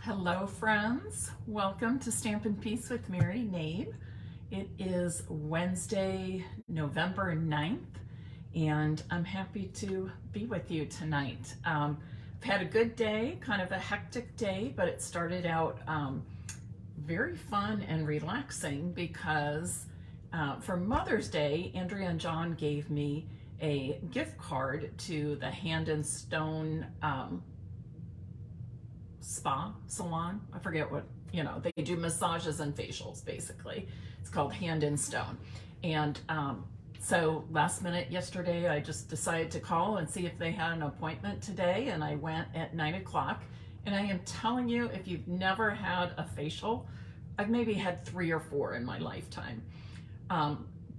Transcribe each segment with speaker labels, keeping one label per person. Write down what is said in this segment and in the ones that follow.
Speaker 1: Hello friends, welcome to Stampin' Peace with Mary Knabe. It is Wednesday, November 9th, and I'm happy to be with you tonight. I've had a good day, kind of a hectic day, but it started out very fun and relaxing because for Mother's Day, Andrea and John gave me a gift card to the Hand and Stone spa salon. I forget what, they do massages and facials basically. It's called Hand and Stone. And so last minute yesterday, I just decided to call and see if they had an appointment today. And I went at 9 o'clock. And I am telling you, if you've never had a facial, I've maybe had 3 or 4 in my lifetime.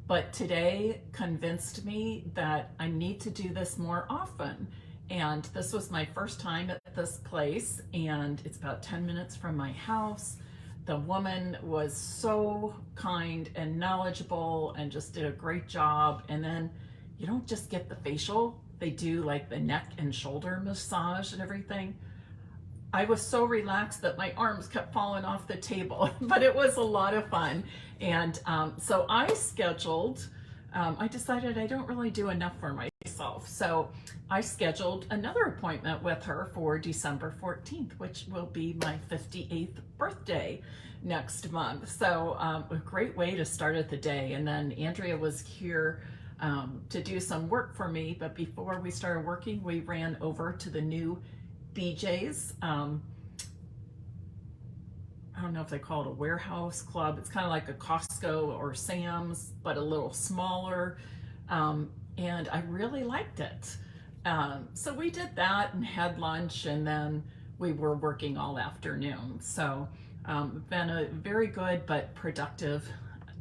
Speaker 1: But today convinced me that I need to do this more often. And this was my first time at this place, and it's about 10 minutes from my house. The woman was so kind and knowledgeable and just did a great job. And then you don't just get the facial, they do like the neck and shoulder massage and everything. I was so relaxed that my arms kept falling off the table, but it was a lot of fun. And so I decided I don't really do enough for myself. So I scheduled another appointment with her for December 14th, which will be my 58th birthday next month. So a great way to start at the day. And then Andrea was here to do some work for me. But before we started working, we ran over to the new BJ's. I don't know if they call it a warehouse club. It's kind of like a Costco or Sam's, but a little smaller. And I really liked it. So we did that and had lunch, and then we were working all afternoon. So been a very good but productive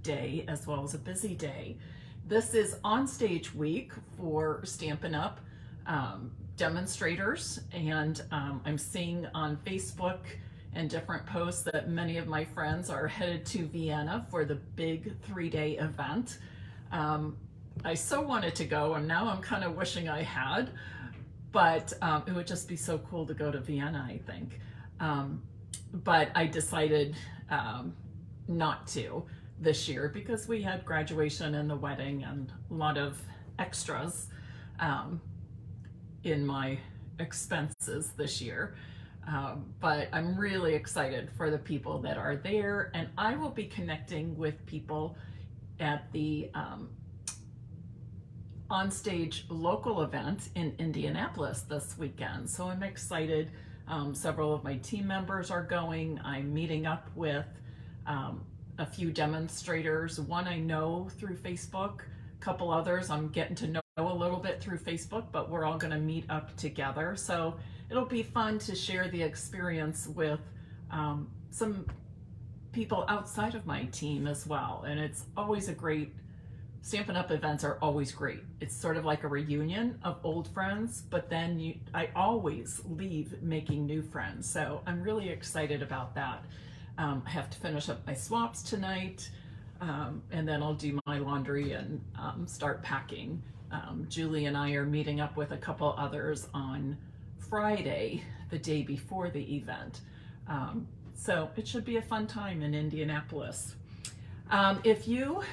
Speaker 1: day, as well as a busy day. This is on-stage week for Stampin' Up! Demonstrators, and I'm seeing on Facebook and different posts that many of my friends are headed to Vienna for the big 3-day event. I so wanted to go, and now I'm kind of wishing I had, but it would just be so cool to go to Vienna, I think. But I decided not to this year because we had graduation and the wedding and a lot of extras in my expenses this year. But I'm really excited for the people that are there, and I will be connecting with people at the on-stage local event in Indianapolis this weekend. So I'm excited. Several of my team members are going. I'm meeting up with a few demonstrators. One I know through Facebook, a couple others I'm getting to know a little bit through Facebook, but we're all going to meet up together. So it'll be fun to share the experience with some people outside of my team as well. And it's always a great, Stampin' Up! Events are always great. It's sort of like a reunion of old friends, but then I always leave making new friends. So I'm really excited about that. I have to finish up my swaps tonight, and then I'll do my laundry and start packing. Julie and I are meeting up with a couple others on Friday, the day before the event. So it should be a fun time in Indianapolis. If you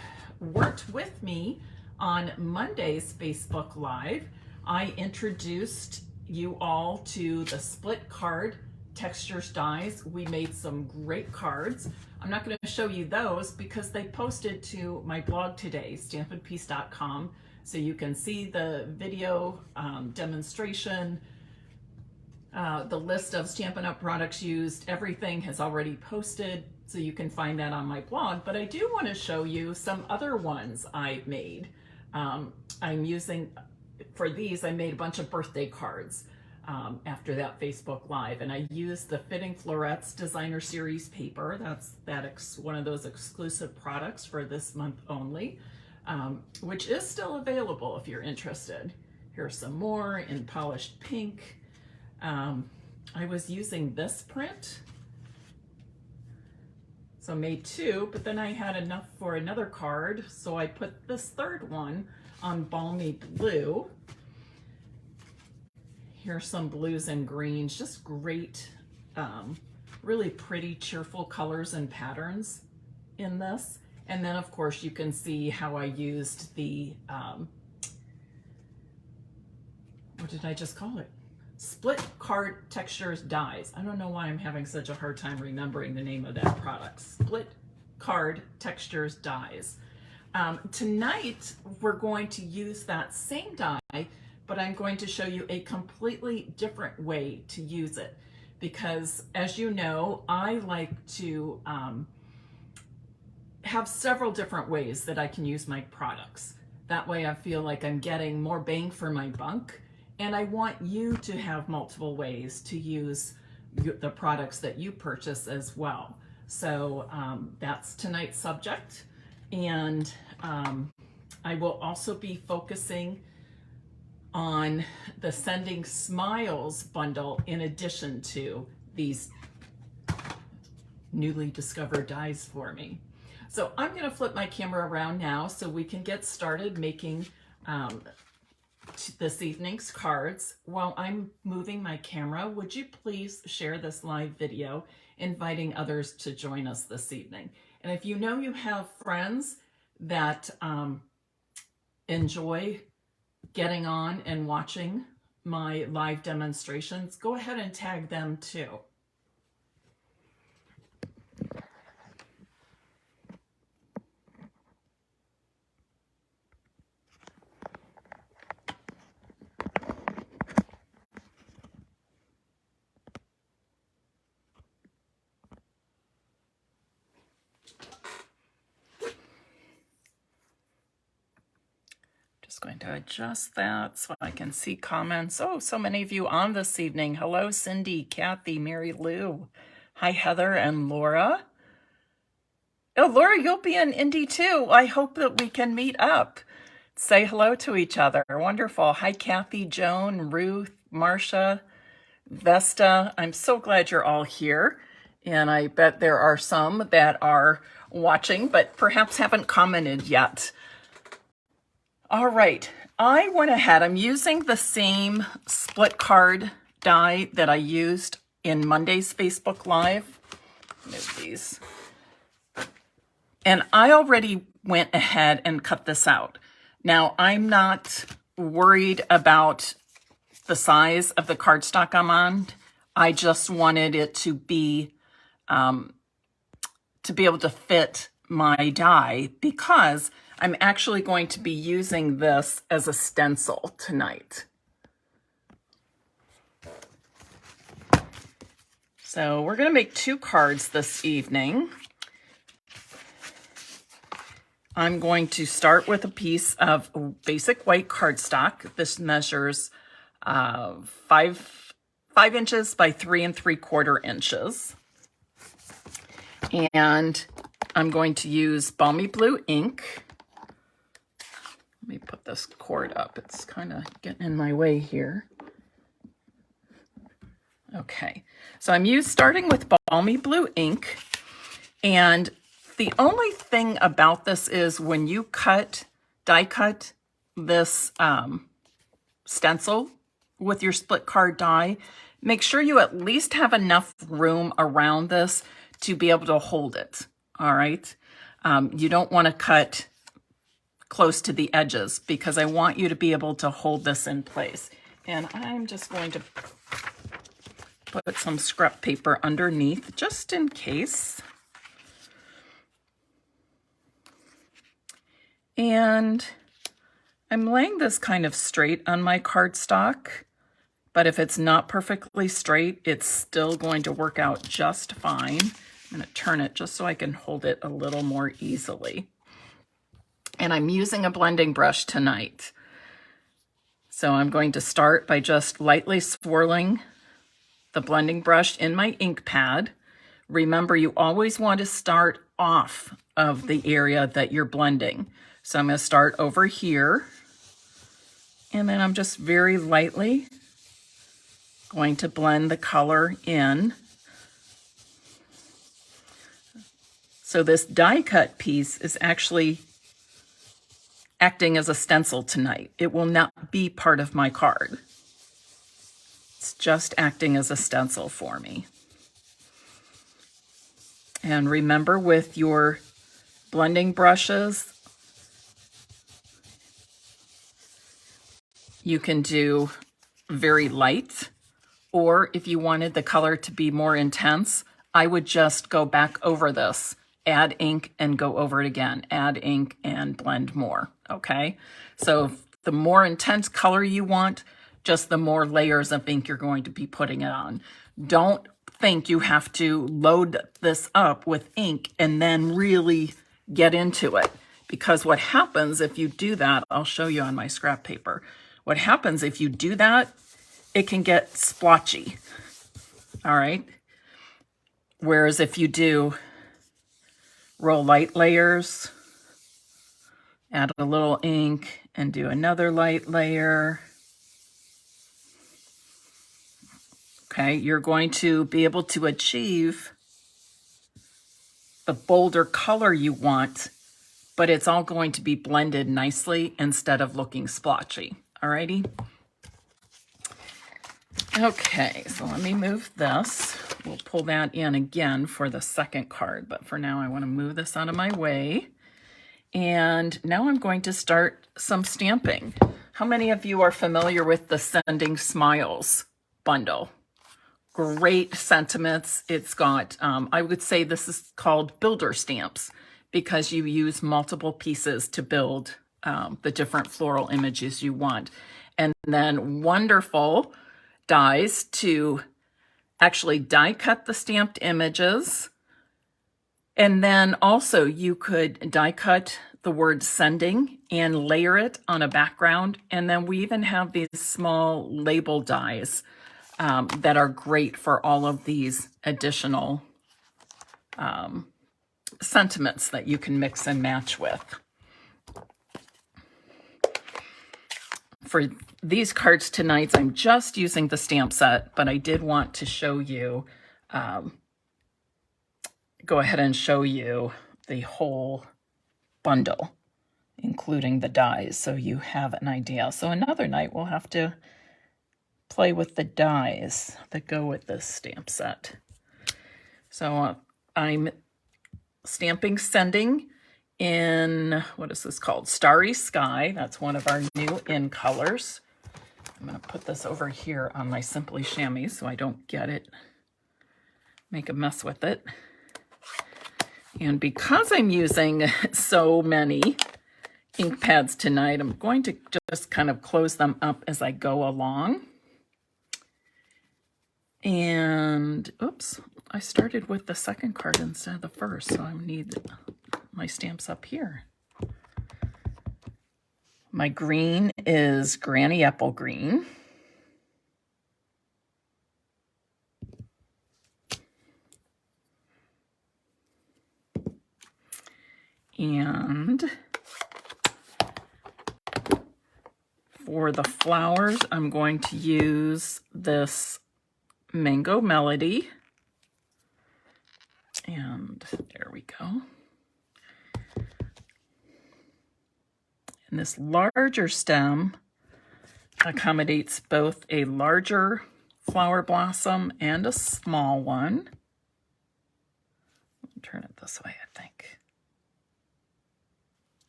Speaker 1: weren't with me on Monday's Facebook Live, I introduced you all to the split card textures dies. We made some great cards. I'm not going to show you those because they posted to my blog today, stampinpeace.com, so you can see the video demonstration, the list of Stampin' Up! Products used. Everything has already posted, so you can find that on my blog. But I do want to show you some other ones I've made. I'm using, for these, I made a bunch of birthday cards after that Facebook Live, and I used the Fitting Florets Designer Series paper. That's one of those exclusive products for this month only, which is still available if you're interested. Here's some more in polished pink. I was using this print, so I made 2, but then I had enough for another card, so I put this third one on balmy blue. Here's some blues and greens, just great really pretty, cheerful colors and patterns in this. And then of course you can see how I used the, what did I just call it? Split card textures dies. I don't know why I'm having such a hard time remembering the name of that product. Split card textures dies. Tonight we're going to use that same die, but I'm going to show you a completely different way to use it, because as you know, I like to have several different ways that I can use my products. That way I feel like I'm getting more bang for my buck, and I want you to have multiple ways to use the products that you purchase as well. So that's tonight's subject, and I will also be focusing on the Sending Smiles bundle in addition to these newly discovered dies for me. So I'm going to flip my camera around now so we can get started making this evening's cards. While I'm moving my camera, would you please share this live video, inviting others to join us this evening? And if you know you have friends that enjoy getting on and watching my live demonstrations, go ahead and tag them too. Just going to adjust that so I can see comments. Oh, so many of you on this evening. Hello, Cindy, Kathy, Mary Lou. Hi, Heather and Laura. Oh, Laura, you'll be in Indy too. I hope that we can meet up. Say hello to each other. Wonderful. Hi, Kathy, Joan, Ruth, Marcia, Vesta. I'm so glad you're all here. And I bet there are some that are watching, but perhaps haven't commented yet. All right, I went ahead. I'm using the same split card die that I used in Monday's Facebook Live. Move these. And I already went ahead and cut this out. Now, I'm not worried about the size of the cardstock I'm on. I just wanted it to be able to fit my die, because I'm actually going to be using this as a stencil tonight. So we're going to make 2 cards this evening. I'm going to start with a piece of basic white cardstock. This measures 5 inches by 3 3/4 inches. And I'm going to use Balmy Blue ink. Let me put this cord up. It's kind of getting in my way here. Okay, so I'm starting with Balmy Blue ink. And the only thing about this is when you die cut this stencil with your split card die, make sure you at least have enough room around this to be able to hold it. All right. You don't want to cut close to the edges, because I want you to be able to hold this in place. And I'm just going to put some scrap paper underneath just in case. And I'm laying this kind of straight on my cardstock, but if it's not perfectly straight, it's still going to work out just fine. I'm going to turn it just so I can hold it a little more easily. And I'm using a blending brush tonight. So I'm going to start by just lightly swirling the blending brush in my ink pad. Remember, you always want to start off of the area that you're blending. So I'm going to start over here. And then I'm just very lightly going to blend the color in. So this die cut piece is actually acting as a stencil tonight. It will not be part of my card. It's just acting as a stencil for me. And remember, with your blending brushes, you can do very light, or if you wanted the color to be more intense, I would just go back over this, add ink and go over it again, add ink and blend more, okay? So the more intense color you want, just the more layers of ink you're going to be putting it on. Don't think you have to load this up with ink and then really get into it, because what happens if you do that, I'll show you on my scrap paper. What happens if you do that, it can get splotchy, all right? Whereas if you do roll light layers, add a little ink and do another light layer, okay, you're going to be able to achieve the bolder color you want, but it's all going to be blended nicely instead of looking splotchy, all righty? Okay, so let me move this. We'll pull that in again for the second card, but for now I want to move this out of my way. And now I'm going to start some stamping. How many of you are familiar with the Sending Smiles bundle? Great sentiments. It's got, I would say this is called builder stamps, because you use multiple pieces to build the different floral images you want. And then wonderful dies to actually die cut the stamped images. And then also you could die cut the word sending and layer it on a background. And then we even have these small label dies that are great for all of these additional sentiments that you can mix and match with. For these cards tonight, I'm just using the stamp set, but I did want to show you, go ahead and show you the whole bundle, including the dies, so you have an idea. So another night we'll have to play with the dies that go with this stamp set. So I'm stamping Sending in, what is this called? Starry Sky. That's one of our new in colors. I'm going to put this over here on my Simply Chamois so I don't get it, make a mess with it. And because I'm using so many ink pads tonight, I'm going to just kind of close them up as I go along. And, oops, I started with the second card instead of the first, so I need my stamps up here. My green is Granny Apple Green. And for the flowers, I'm going to use this Mango Melody. And there we go. And this larger stem accommodates both a larger flower blossom and a small one. I'll turn it this way, I think.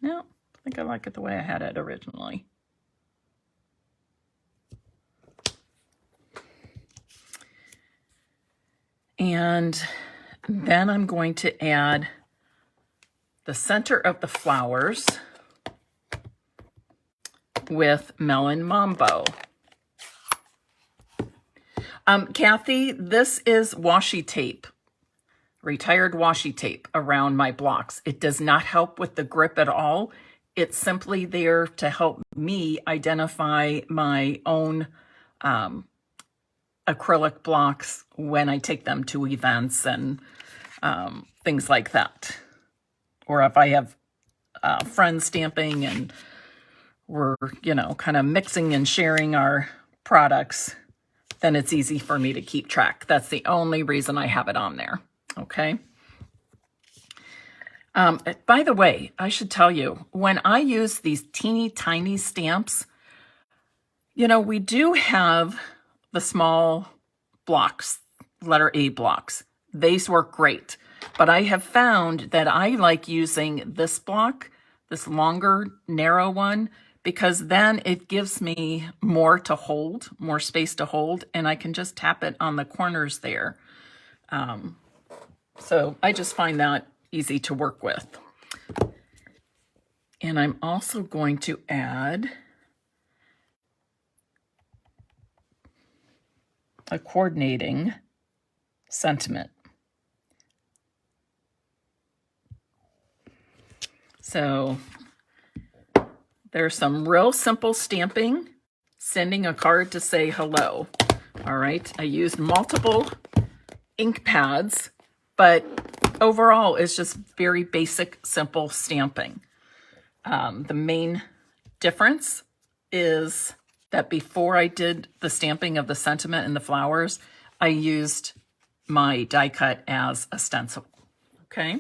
Speaker 1: No, I think I like it the way I had it originally. And then I'm going to add the center of the flowers with Melon Mambo. Kathy, this is washi tape, retired washi tape around my blocks. It does not help with the grip at all. It's simply there to help me identify my own acrylic blocks when I take them to events and things like that. Or if I have friends stamping and we're, you know, kind of mixing and sharing our products, then it's easy for me to keep track. That's the only reason I have it on there, okay? By the way, I should tell you, when I use these teeny tiny stamps, you know, we do have the small blocks, letter A blocks. These work great. but I have found that I like using this block, this longer, narrow one, because then it gives me more to hold, more space to hold, and I can just tap it on the corners there. So I just find that easy to work with. And I'm also going to add a coordinating sentiment. So there's some real simple stamping, sending a card to say hello. All right, I used multiple ink pads, but overall it's just very basic, simple stamping. The main difference is that before I did the stamping of the sentiment and the flowers, I used my die cut as a stencil, okay?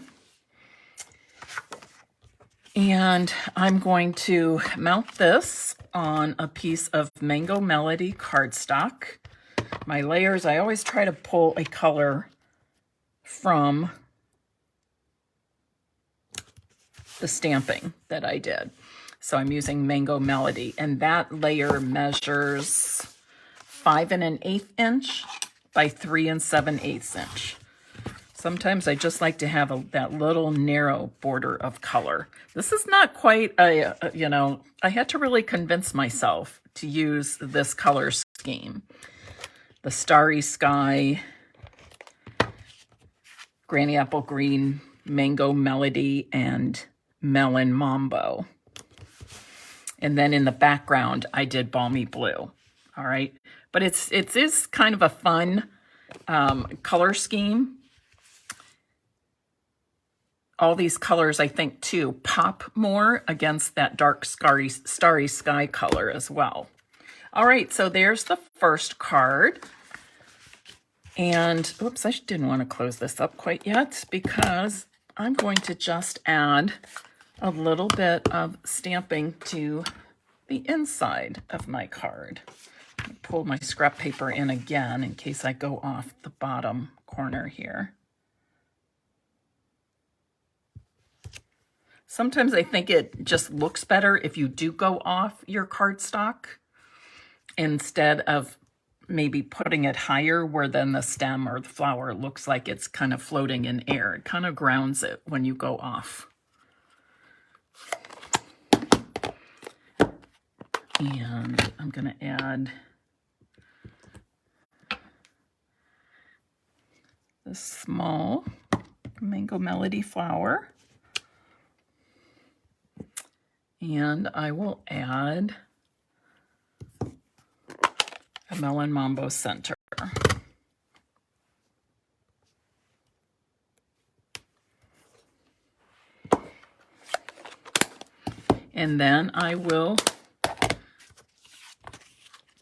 Speaker 1: And I'm going to mount this on a piece of Mango Melody cardstock. My layers, I always try to pull a color from the stamping that I did. So I'm using Mango Melody, and that layer measures 5 1/8 inch by 3 7/8 inch. Sometimes I just like to have that little narrow border of color. This is not quite you know, I had to really convince myself to use this color scheme. The Starry Sky, Granny Apple Green, Mango Melody, and Melon Mambo. And then in the background, I did Balmy Blue. All right. But it is kind of a fun color scheme. All these colors, I think, too, pop more against that dark starry sky color as well. All right, so there's the first card. And, oops, I didn't want to close this up quite yet because I'm going to just add a little bit of stamping to the inside of my card. Pull my scrap paper in again in case I go off the bottom corner here. Sometimes I think it just looks better if you do go off your cardstock instead of maybe putting it higher where then the stem or the flower looks like it's kind of floating in air. It kind of grounds it when you go off. And I'm going to add this small Mango Melody flower. And I will add a Melon Mambo center. And then I will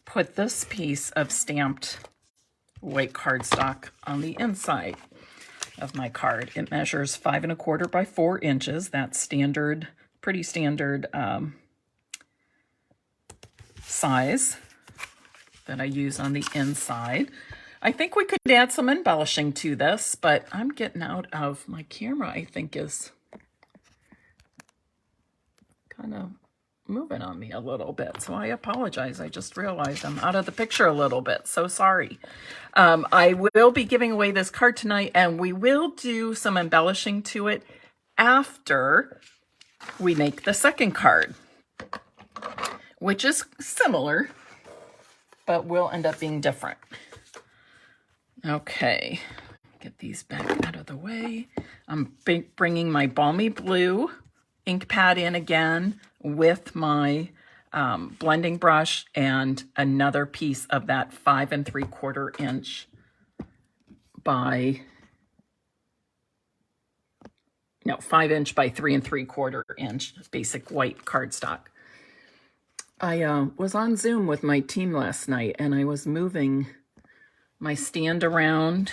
Speaker 1: put this piece of stamped white cardstock on the inside of my card. It measures 5 1/4 by 4 inches. That's standard, pretty standard size that I use on the inside. I think we could add some embellishing to this, but I'm getting out of my camera, I think is kind of moving on me a little bit. So I apologize. I just realized I'm out of the picture a little bit. So sorry. I will be giving away this card tonight, and we will do some embellishing to it after we make the second card, which is similar, but will end up being different. Okay, get these back out of the way. I'm bringing my Balmy Blue ink pad in again with my blending brush and another piece of that 5 3/4 inch by 5 inch by 3 3/4 inch basic white cardstock. I was on Zoom with my team last night, and I was moving my stand around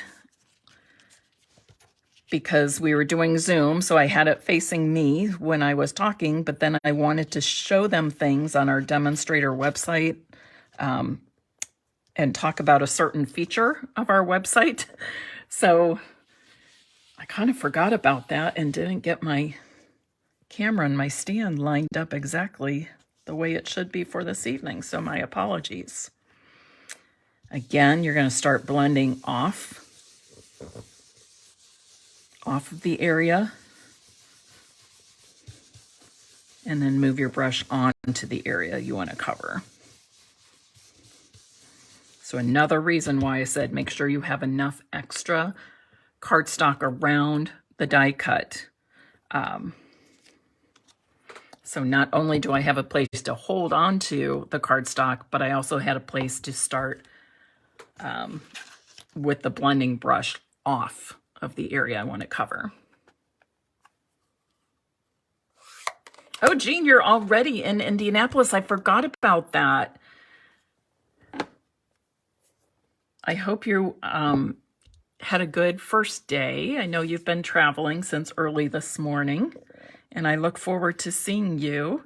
Speaker 1: because we were doing Zoom, so I had it facing me when I was talking, but then I wanted to show them things on our demonstrator website and talk about a certain feature of our website. So I I kind of forgot about that and didn't get my camera and my stand lined up exactly the way it should be for this evening, so my apologies. Again, you're going to start blending off of the area, and then move your brush onto the area you want to cover. So another reason why I said make sure you have enough extra cardstock around the die cut. So not only do I have a place to hold on to the cardstock, but I also had a place to start with the blending brush off of the area I want to cover. Oh, Jean, you're already in Indianapolis. I forgot about that. I hope you had a good first day. I know you've been traveling since early this morning, and I look forward to seeing you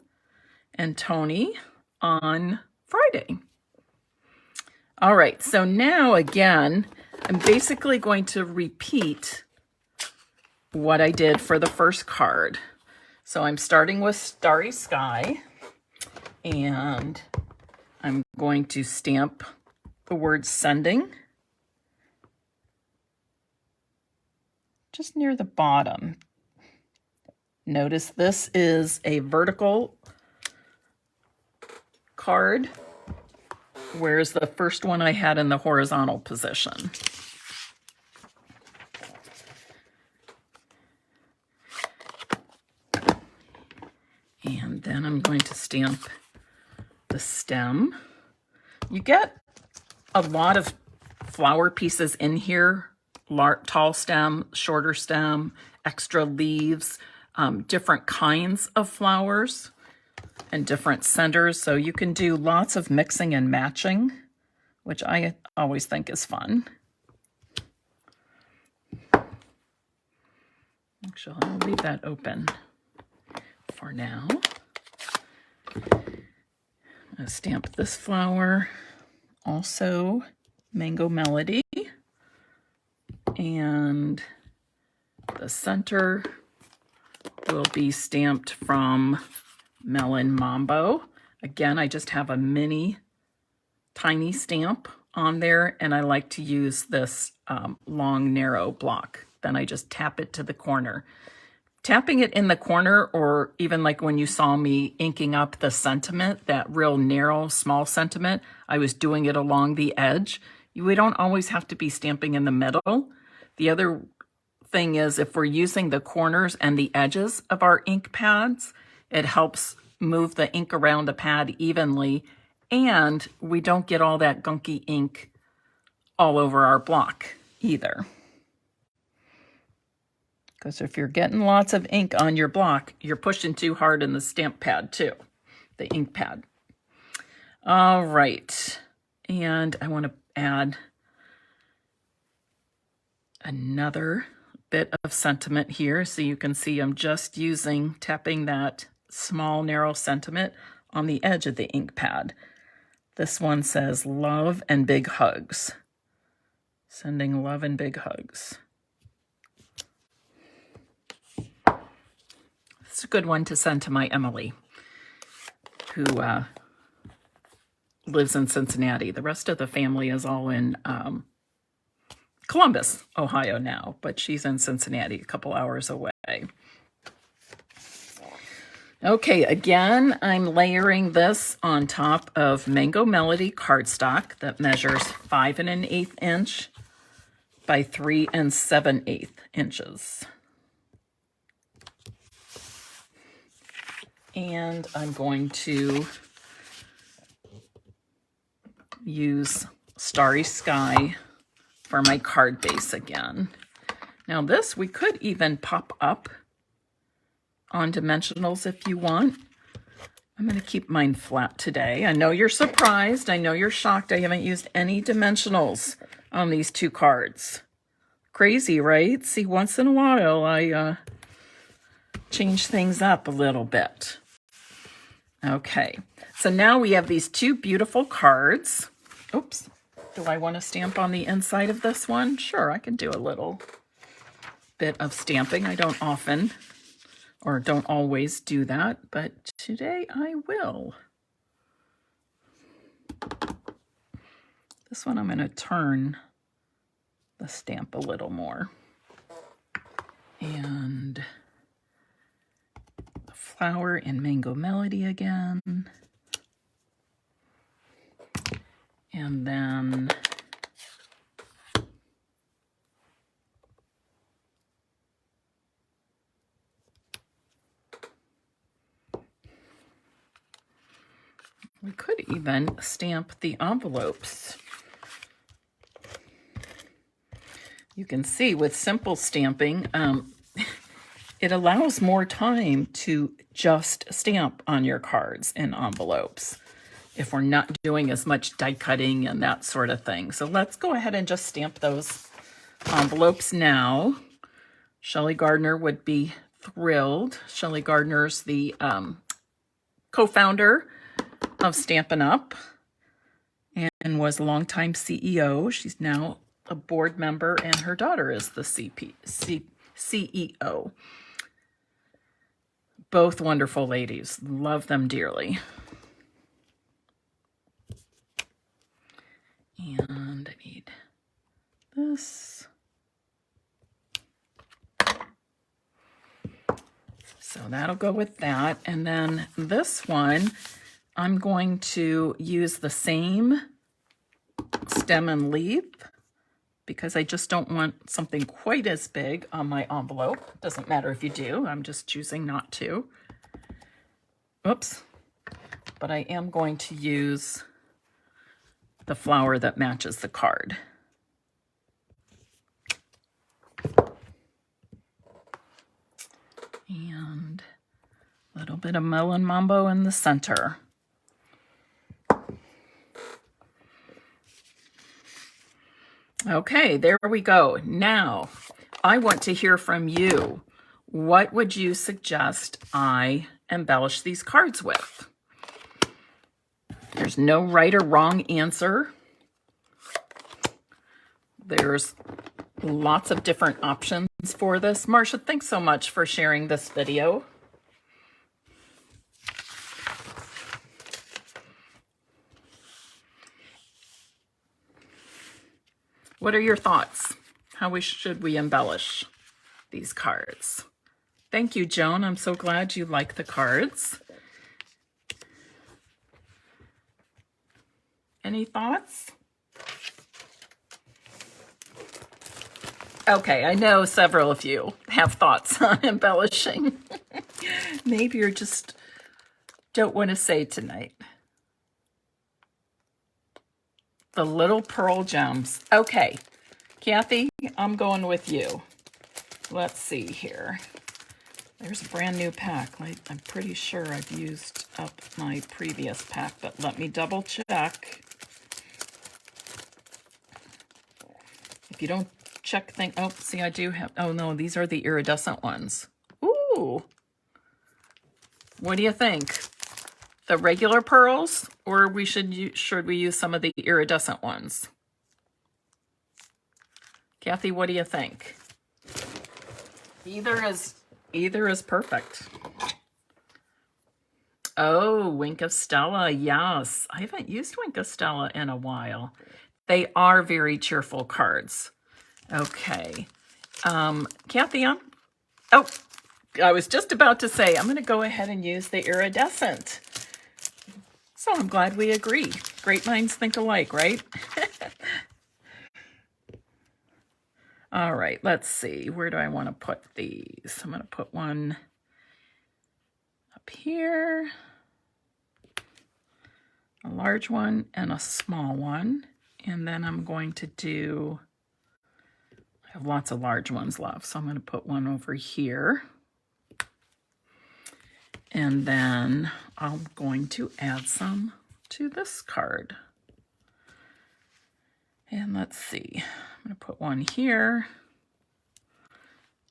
Speaker 1: and Tony on Friday. All right, so now again, I'm basically going to repeat what I did for the first card. So I'm starting with Starry Sky, and I'm going to stamp the word sending just near the bottom. Notice this is a vertical card, whereas the first one I had in the horizontal position. And then I'm going to stamp the stem. You get a lot of flower pieces in here, tall stem, shorter stem, extra leaves, different kinds of flowers and different centers. So you can do lots of mixing and matching, which I always think is fun. Actually, I'll leave that open for now. I'm going to stamp this flower, also Mango Melody, and the center will be stamped from Melon Mambo. Again, I just have a mini tiny stamp on there, and I like to use this long narrow block. Then I just tap it to the corner. Tapping it in the corner, or even like when you saw me inking up the sentiment, that real narrow, small sentiment, I was doing it along the edge. We don't always have to be stamping in the middle. The other thing is, if we're using the corners and the edges of our ink pads, it helps move the ink around the pad evenly, and we don't get all that gunky ink all over our block either. Because if you're getting lots of ink on your block, you're pushing too hard in the stamp pad too, the ink pad. All right, and I want to add another bit of sentiment here, so you can see I'm just tapping that small narrow sentiment on the edge of the ink pad. This one says love and big hugs. Sending love and big hugs. It's a good one to send to my Emily, who lives in Cincinnati. The rest of the family is all in Columbus, Ohio now, but she's in Cincinnati, a couple hours away. Okay, again, I'm layering this on top of Mango Melody cardstock that measures 5 1/8 inch by 3 7/8 inches. And I'm going to use Starry Sky for my card base again. Now this we could even pop up on dimensionals if you want. I'm going to keep mine flat today. I know you're surprised. I know you're shocked. I haven't used any dimensionals on these two cards. Crazy, right? See, once in a while I change things up a little bit. Okay, so now we have these two beautiful cards. Oops, do I want to stamp on the inside of this one? Sure, I can do a little bit of stamping. I don't often or don't always do that, but today I will. This one I'm going to turn the stamp a little more. And the flower in Mango Melody again. And then we could even stamp the envelopes. You can see with simple stamping, it allows more time to just stamp on your cards and envelopes if we're not doing as much die cutting and that sort of thing. So let's go ahead and just stamp those envelopes now. Shelley Gardner would be thrilled. Shelley Gardner's the co-founder of Stampin' Up! And was a longtime CEO. She's now a board member, and her daughter is the CEO. Both wonderful ladies. Love them dearly. And I need this. So that'll go with that. And then this one, I'm going to use the same stem and leaf because I just don't want something quite as big on my envelope. Doesn't matter if you do, I'm just choosing not to. Oops. But I am going to use the flower that matches the card. And a little bit of Melon Mambo in the center. Okay, there we go. Now, I want to hear from you. What would you suggest I embellish these cards with? There's no right or wrong answer. There's lots of different options for this. Marcia, thanks so much for sharing this video. What are your thoughts? How should we embellish these cards? Thank you, Joan. I'm so glad you like the cards. Any thoughts? Okay, I know several of you have thoughts on embellishing. Maybe you just don't want to say tonight. The little pearl gems. Okay, Kathy, I'm going with you. Let's see here. There's a brand new pack. I'm pretty sure I've used up my previous pack, but let me double check. If you don't check things, oh, see, I do have, oh no, these are the iridescent ones. Ooh. What do you think? The regular pearls, or should we use some of the iridescent ones? Kathy, what do you think? Either is perfect. Oh, Wink of Stella, yes. I haven't used Wink of Stella in a while. They are very cheerful cards. Okay. Kathy, I was just about to say, I'm going to go ahead and use the iridescent. So I'm glad we agree. Great minds think alike, right? All right, let's see. Where do I want to put these? I'm going to put one up here, a large one and a small one. And then I'm going to do, I have lots of large ones left, so I'm going to put one over here. And then I'm going to add some to this card. And let's see, I'm going to put one here.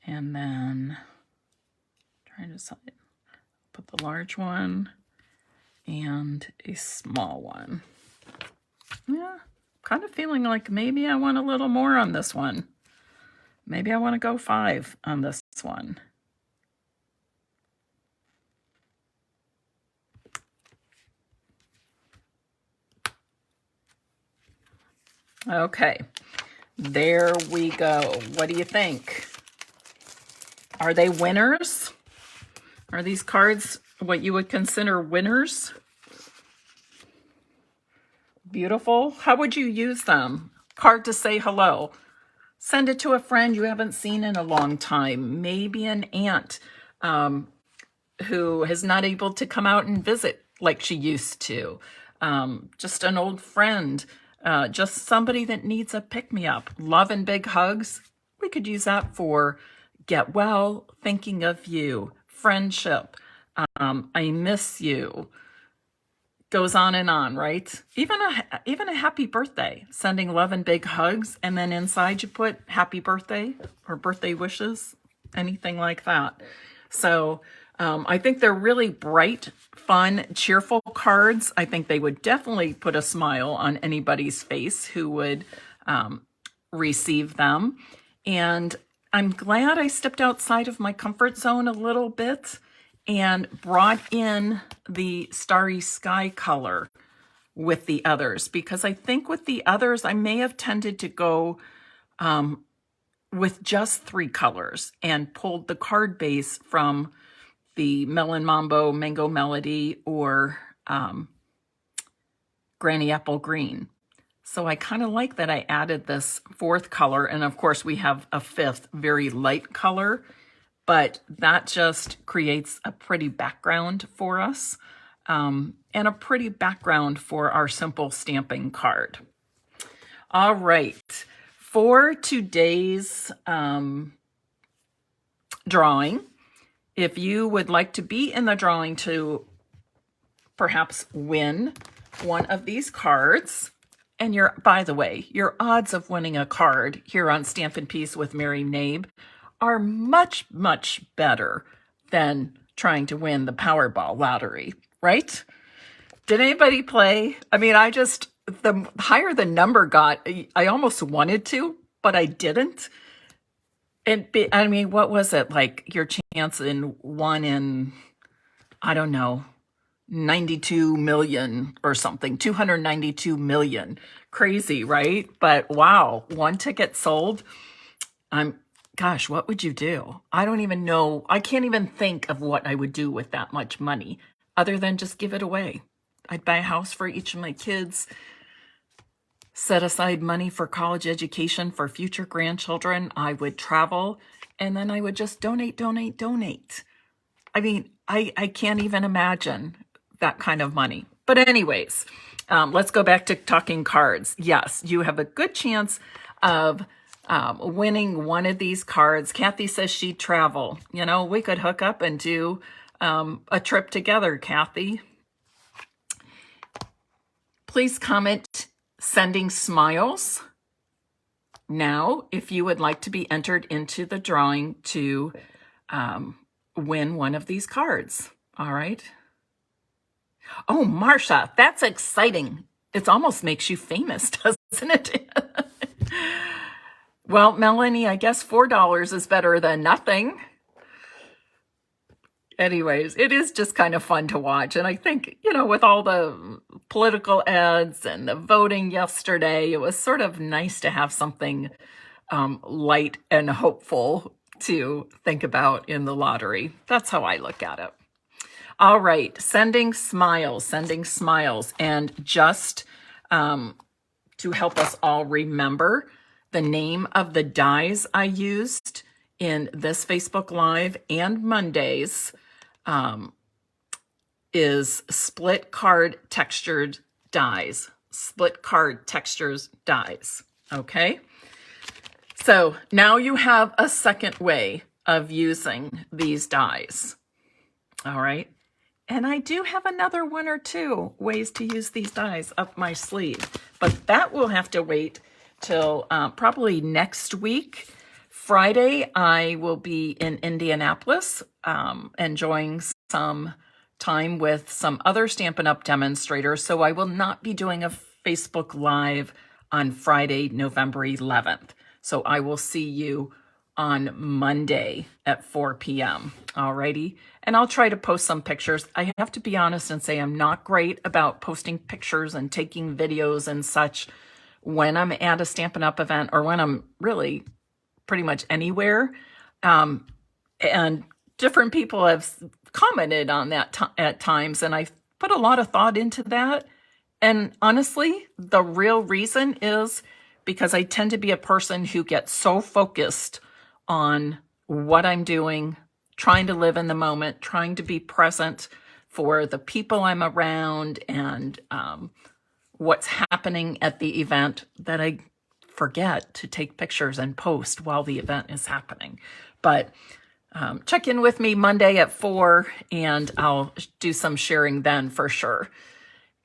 Speaker 1: And then trying to decide, put the large one and a small one. Yeah, kind of feeling like maybe I want a little more on this one. Maybe I want to go 5 on this one. Okay, there we go. What do you think? Are they winners? Are these cards what you would consider winners? Beautiful. How would you use them? Card to say hello. Send it to a friend you haven't seen in a long time. Maybe an aunt who is not able to come out and visit like she used to. Just an old friend. Just somebody that needs a pick-me-up. Love and big hugs. We could use that for get well, thinking of you, friendship, I miss you. Goes on and on, right? Even a happy birthday, sending love and big hugs, and then inside you put happy birthday or birthday wishes, anything like that. So I think they're really bright, fun, cheerful cards. I think they would definitely put a smile on anybody's face who would receive them. And I'm glad I stepped outside of my comfort zone a little bit and brought in the starry sky color with the others, because I think with the others, I may have tended to go with just 3 colors and pulled the card base from the Melon Mambo, Mango Melody, or Granny Apple Green. So I kind of like that I added this 4th color. And of course we have a 5th very light color, but that just creates a pretty background for us and a pretty background for our simple stamping card. All right, for today's drawing, if you would like to be in the drawing to perhaps win one of these cards, and by the way, your odds of winning a card here on Stampin' Peace with Mary Knabe are much, much better than trying to win the Powerball lottery, right? Did anybody play? I mean, the higher the number got, I almost wanted to, but I didn't. I mean, what was it? Like your chance in 1 in, I don't know, 92 million or something, 292 million. Crazy, right? But wow, 1 ticket sold. Gosh, what would you do? I don't even know. I can't even think of what I would do with that much money other than just give it away. I'd buy a house for each of my kids, set aside money for college education for future grandchildren. I would travel, and then I would just donate, donate, donate. I mean, I can't even imagine that kind of money. But anyways, let's go back to talking cards. Yes, you have a good chance of winning one of these cards. Kathy says she'd travel. You know, we could hook up and do a trip together, Kathy. Please comment sending smiles now if you would like to be entered into the drawing to win one of these cards. All right. Oh, Marsha, that's exciting. It almost makes you famous, doesn't it? Well, Melanie, I guess $4 is better than nothing. Anyways, it is just kind of fun to watch. And I think, you know, with all the political ads and the voting yesterday, it was sort of nice to have something light and hopeful to think about in the lottery. That's how I look at it. All right, sending smiles. And just to help us all remember, the name of the dies I used in this Facebook Live and Mondays is split card textured dies. Split card textures dies. Okay? So now you have a second way of using these dies. All right? And I do have another 1 or 2 ways to use these dies up my sleeve, but that will have to wait till probably next week. Friday, I will be in Indianapolis enjoying some time with some other Stampin' Up! Demonstrators, so I will not be doing a Facebook Live on Friday, November 11th. So I will see you on Monday at 4 p.m. Alrighty. And I'll try to post some pictures. I have to be honest and say I'm not great about posting pictures and taking videos and such when I'm at a Stampin' Up! Event, or when I'm really pretty much anywhere. And different people have commented on that at times, and I've put a lot of thought into that. And honestly, the real reason is because I tend to be a person who gets so focused on what I'm doing, trying to live in the moment, trying to be present for the people I'm around and what's happening at the event, that I forget to take pictures and post while the event is happening. But check in with me Monday at 4, and I'll do some sharing then for sure.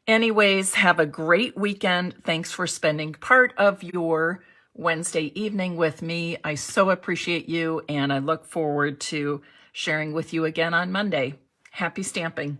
Speaker 1: Anyways, have a great weekend. Thanks for spending part of your Wednesday evening with me. I so appreciate you, and I look forward to sharing with you again on Monday. Happy stamping.